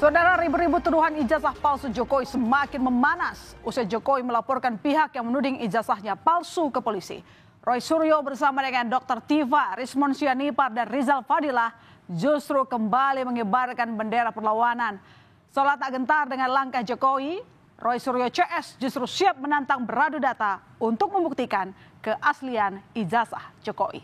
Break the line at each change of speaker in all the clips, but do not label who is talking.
Saudara, ribu-ribu tuduhan ijazah palsu Jokowi semakin memanas usai Jokowi melaporkan pihak yang menuding ijazahnya palsu ke polisi. Roy Suryo bersama dengan Dr. Tiva, Rismon Sianipar, dan Rizal Fadilah justru kembali mengibarkan bendera perlawanan. Seolah tak gentar dengan langkah Jokowi, Roy Suryo CS justru siap menantang beradu data untuk membuktikan keaslian ijazah Jokowi.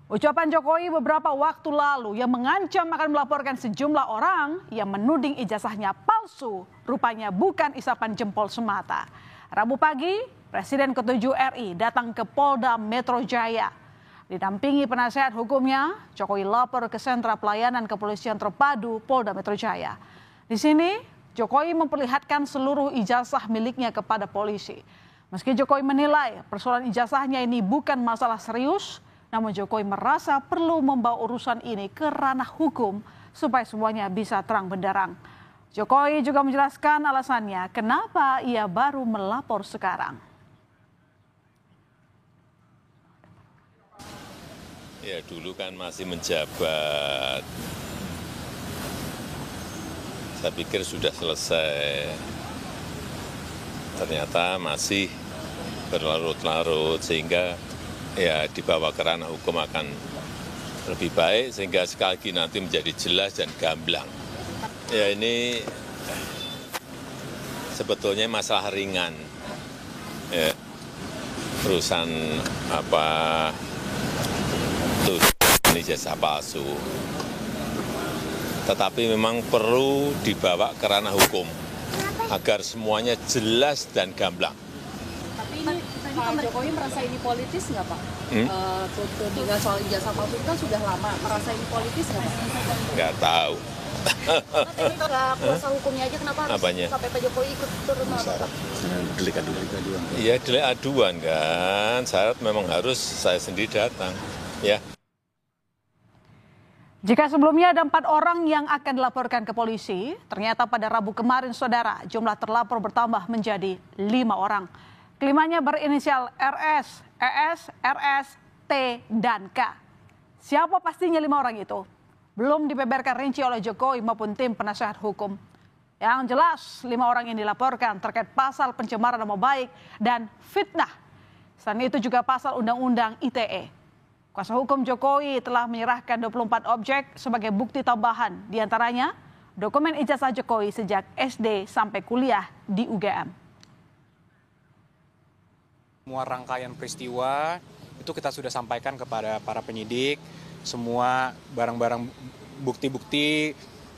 Ucapan Jokowi beberapa waktu lalu yang mengancam akan melaporkan sejumlah orang yang menuding ijazahnya palsu rupanya bukan isapan jempol semata. Rabu pagi, Presiden ke-7 RI datang ke Polda Metro Jaya. Didampingi penasehat hukumnya, Jokowi lapor ke Sentra Pelayanan Kepolisian Terpadu Polda Metro Jaya. Di sini, Jokowi memperlihatkan seluruh ijazah miliknya kepada polisi. Meski Jokowi menilai persoalan ijazahnya ini bukan masalah serius, namun Jokowi merasa perlu membawa urusan ini ke ranah hukum supaya semuanya bisa terang benderang. Jokowi juga menjelaskan alasannya kenapa ia baru melapor sekarang.
Ya, dulu kan masih menjabat. Saya pikir sudah selesai. Ternyata masih berlarut-larut sehingga ya dibawa ke ranah hukum akan lebih baik sehingga sekali lagi nanti menjadi jelas dan gamblang. Ya, ini sebetulnya masalah ringan. Ya, urusan ijazah palsu. Tetapi memang perlu dibawa ke ranah hukum agar semuanya jelas dan gamblang.
Tapi ini Pak Jokowi merasa ini politis nggak, Pak? Tudingan soal ijazah palsu itu kan sudah lama. Merasa ini politis nggak, Pak?
Nggak tahu.
Tapi nggak kuasa hukumnya aja, kenapa harus
Apanya?
sampai Pak Jokowi ikut turun?
Delik aduan.
Iya, delik aduan kan. Syarat memang harus saya sendiri datang. Ya.
Jika sebelumnya ada 4 orang yang akan dilaporkan ke polisi, ternyata pada Rabu kemarin, saudara, jumlah terlapor bertambah menjadi 5 orang. Kelimanya berinisial RS, ES, RS, T, dan K. Siapa pastinya 5 orang itu? Belum dibeberkan rinci oleh Jokowi maupun tim penasehat hukum. Yang jelas, 5 orang ini dilaporkan terkait pasal pencemaran nama baik dan fitnah. Selain itu juga pasal Undang-Undang ITE. Kuasa hukum Jokowi telah menyerahkan 24 objek sebagai bukti tambahan, diantaranya dokumen ijazah Jokowi sejak SD sampai kuliah di UGM.
Semua rangkaian peristiwa itu kita sudah sampaikan kepada para penyidik, semua barang-barang bukti-bukti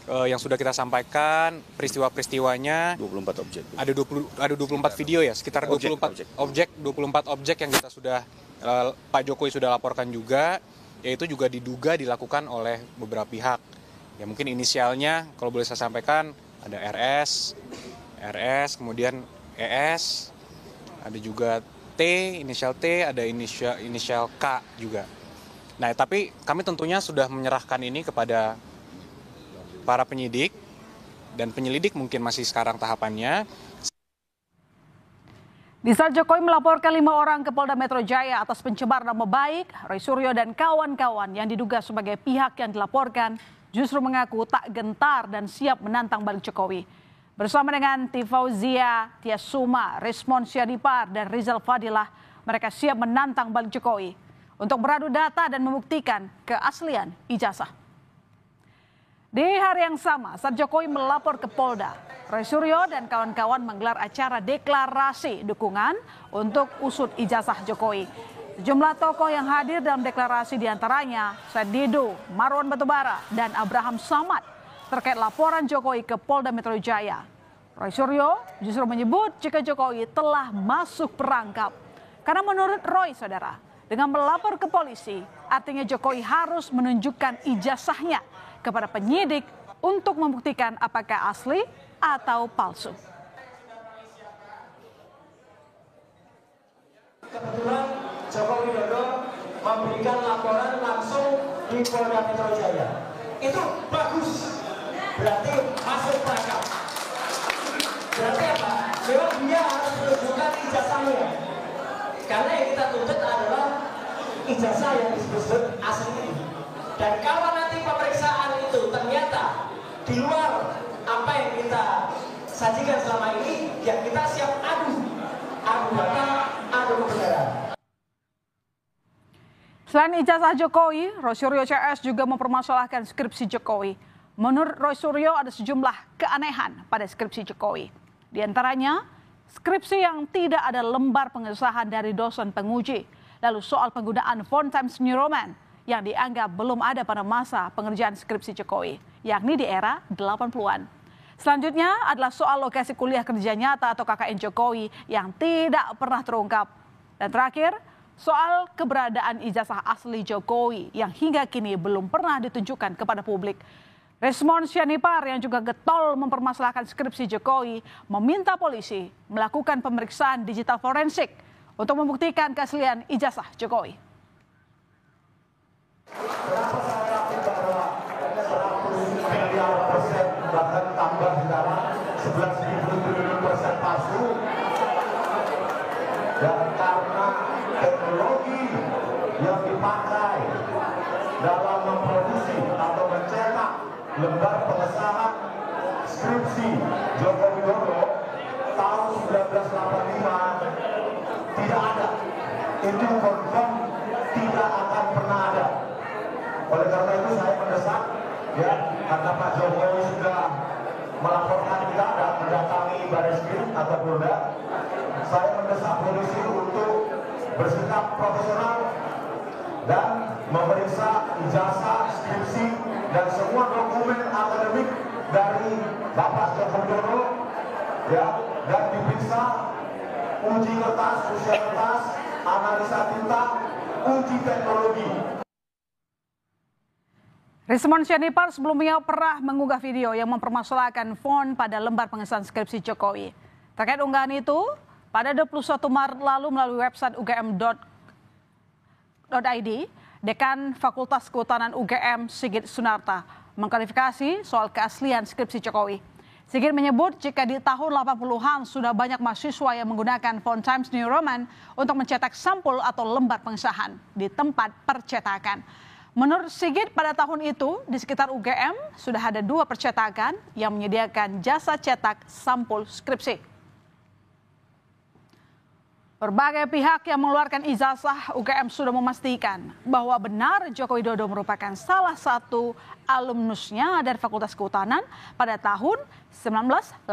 yang sudah kita sampaikan, peristiwa-peristiwanya
24 objek.
Ada 24 video ya, sekitar 24 objek yang kita sudah Pak Jokowi sudah laporkan juga, yaitu juga diduga dilakukan oleh beberapa pihak. Ya mungkin inisialnya kalau boleh saya sampaikan ada RS, kemudian ES, ada juga T, inisial T, ada inisial K juga. Nah, tapi kami tentunya sudah menyerahkan ini kepada para penyidik dan penyelidik mungkin masih sekarang tahapannya.
Di saat Jokowi melaporkan 5 orang ke Polda Metro Jaya atas pencemaran nama baik, Roy Suryo dan kawan-kawan yang diduga sebagai pihak yang dilaporkan justru mengaku tak gentar dan siap menantang balik Jokowi. Bersama dengan Tifauzia, Tiasuma, Rismon Sianipar, dan Rizal Fadilah, mereka siap menantang balik Jokowi untuk beradu data dan membuktikan keaslian ijazah. Di hari yang sama, saat Jokowi melapor ke Polda, Roy Suryo dan kawan-kawan menggelar acara deklarasi dukungan untuk usut ijazah Jokowi. Sejumlah tokoh yang hadir dalam deklarasi diantaranya Said Didu, Marwan Batubara, dan Abraham Samad terkait laporan Jokowi ke Polda Metro Jaya. Roy Suryo justru menyebut jika Jokowi telah masuk perangkap. Karena menurut Roy, saudara, dengan melapor ke polisi, artinya Jokowi harus menunjukkan ijazahnya kepada penyidik untuk membuktikan apakah asli atau palsu.
Kebetulan Joko Widodo memberikan laporan langsung di Polda Metro Jaya. Itu bagus, berarti masuk perangkap. Berarti apa? Memang dia harus menunjukkan ijazahnya. Karena yang kita tuntut adalah ijazah yang disebut asli. Dan kalau nanti pemeriksaan itu ternyata di luar apa yang kita sajikan selama ini, ya kita siap adu data, adu kebenaran.
Selain ijazah Jokowi, Roy Suryo CS juga mempermasalahkan skripsi Jokowi. Menurut Roy Suryo ada sejumlah keanehan pada skripsi Jokowi. Di antaranya, skripsi yang tidak ada lembar pengesahan dari dosen penguji. Lalu soal penggunaan font Times New Roman yang dianggap belum ada pada masa pengerjaan skripsi Jokowi, yakni di era 80-an. Selanjutnya adalah soal lokasi kuliah kerja nyata atau KKN Jokowi yang tidak pernah terungkap. Dan terakhir, soal keberadaan ijazah asli Jokowi yang hingga kini belum pernah ditunjukkan kepada publik. Resmond Sianipar yang juga getol mempermasalahkan skripsi Jokowi meminta polisi melakukan pemeriksaan digital forensik untuk membuktikan keaslian ijazah Jokowi.
Kenapa saya yakin bahwa 100 miliar persen bahkan tambah sekarang 11.000 triliun persen palsu? Dan karena teknologi yang dipakai dalam memproduksi atau mencetak lembar pengesahan skripsi Joko Widodo tahun 1985 tidak ada. Itu confirm tidak akan pernah ada. Oleh karena itu saya mendesak, ya, karena Pak Jokowi sudah melaporkan kita dan mendatangi Barreskrim atau Polda, saya mendesak polisi untuk bersikap profesional dan memeriksa ijazah, skripsi, dan semua dokumen akademik dari Bapak Joko Widodo, ya, dan diperiksa uji kertas, usia kertas, analisa tinta, uji teknologi.
Resmond Sianipar sebelumnya pernah mengunggah video yang mempermasalahkan font pada lembar pengesahan skripsi Jokowi. Terkait unggahan itu, pada 21 Maret lalu melalui website ugm.id, Dekan Fakultas Kehutanan UGM Sigit Sunarta mengklarifikasi soal keaslian skripsi Jokowi. Sigit menyebut jika di tahun 80-an sudah banyak mahasiswa yang menggunakan font Times New Roman untuk mencetak sampul atau lembar pengesahan di tempat percetakan. Menurut Sigit, pada tahun itu di sekitar UGM sudah ada 2 percetakan yang menyediakan jasa cetak sampul skripsi. Berbagai pihak yang mengeluarkan ijazah UGM sudah memastikan bahwa benar Joko Widodo merupakan salah satu alumnusnya dari Fakultas Kehutanan pada tahun 1985.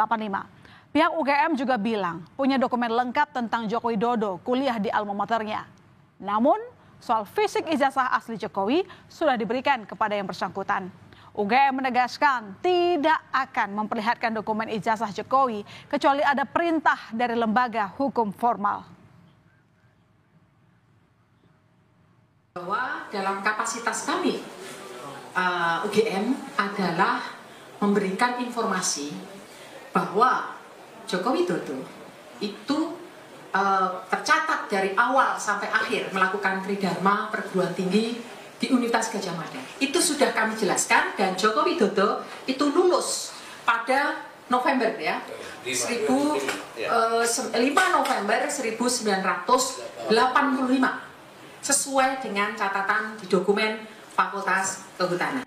Pihak UGM juga bilang punya dokumen lengkap tentang Joko Widodo kuliah di alma maternya. Namun, soal fisik ijazah asli Jokowi sudah diberikan kepada yang bersangkutan. UGM menegaskan tidak akan memperlihatkan dokumen ijazah Jokowi kecuali ada perintah dari lembaga hukum formal.
Bahwa dalam kapasitas kami UGM adalah memberikan informasi bahwa Joko Widodo itu tercatat dari awal sampai akhir melakukan tridharma perguruan tinggi di Universitas Gadjah Mada. Itu sudah kami jelaskan dan Joko Widodo itu lulus pada November ya, 5 November 1985 sesuai dengan catatan di dokumen Fakultas Kehutanan.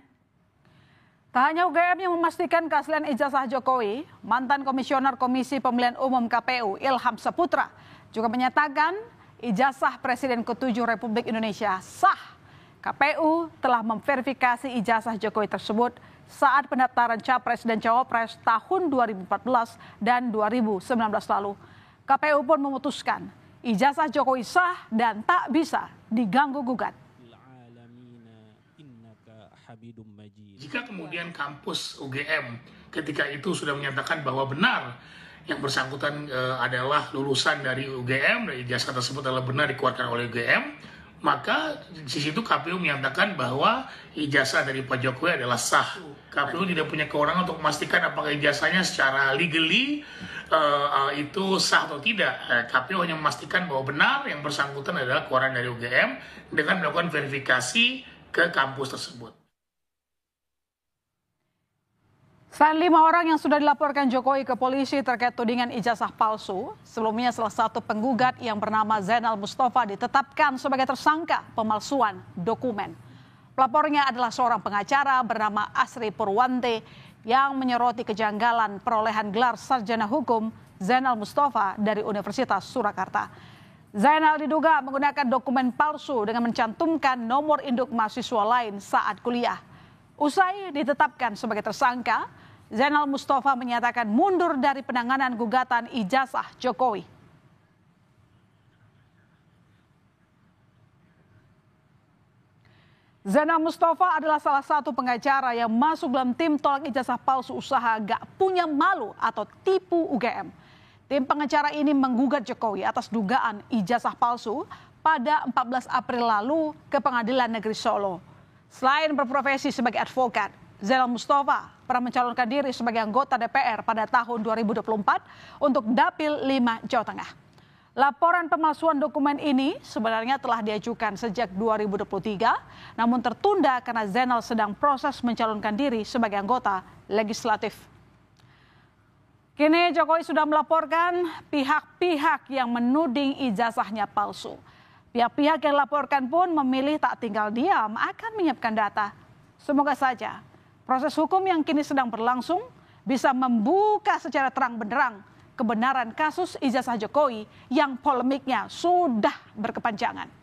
Tak hanya UGM yang memastikan keaslian ijazah Jokowi, mantan Komisioner Komisi Pemilihan Umum KPU Ilham Saputra juga menyatakan ijazah Presiden ke-7 Republik Indonesia sah. KPU telah memverifikasi ijazah Jokowi tersebut saat pendaftaran Capres dan Cawapres tahun 2014 dan 2019 lalu. KPU pun memutuskan ijazah Jokowi sah dan tak bisa diganggu-gugat.
Jika kemudian kampus UGM ketika itu sudah menyatakan bahwa benar yang bersangkutan adalah lulusan dari UGM dan ijazah tersebut adalah benar dikeluarkan oleh UGM, maka di situ KPU menyatakan bahwa ijazah dari Pak Jokowi adalah sah. KPU tidak punya kewenangan untuk memastikan apakah ijazahnya secara legally itu sah atau tidak. KPU hanya memastikan bahwa benar yang bersangkutan adalah keluaran dari UGM dengan melakukan verifikasi ke kampus tersebut.
Selain 5 orang yang sudah dilaporkan Jokowi ke polisi terkait tudingan ijazah palsu, sebelumnya salah satu penggugat yang bernama Zainal Mustafa ditetapkan sebagai tersangka pemalsuan dokumen. Pelapornya adalah seorang pengacara bernama Asri Purwante yang menyoroti kejanggalan perolehan gelar sarjana hukum Zainal Mustafa dari Universitas Surakarta. Zainal diduga menggunakan dokumen palsu dengan mencantumkan nomor induk mahasiswa lain saat kuliah. Usai ditetapkan sebagai tersangka, Zainal Mustafa menyatakan mundur dari penanganan gugatan ijazah Jokowi. Zainal Mustafa adalah salah satu pengacara yang masuk dalam tim tolak ijazah palsu usaha gak punya malu atau tipu UGM. Tim pengacara ini menggugat Jokowi atas dugaan ijazah palsu pada 14 April lalu ke Pengadilan Negeri Solo. Selain berprofesi sebagai advokat, Zainal Mustafa pernah mencalonkan diri sebagai anggota DPR pada tahun 2024 untuk Dapil 5 Jawa Tengah. Laporan pemalsuan dokumen ini sebenarnya telah diajukan sejak 2023, namun tertunda karena Zainal sedang proses mencalonkan diri sebagai anggota legislatif. Kini Jokowi sudah melaporkan pihak-pihak yang menuding ijazahnya palsu. Pihak-pihak yang dilaporkan pun memilih tak tinggal diam akan menyiapkan data. Semoga saja proses hukum yang kini sedang berlangsung bisa membuka secara terang benderang kebenaran kasus ijazah Jokowi yang polemiknya sudah berkepanjangan.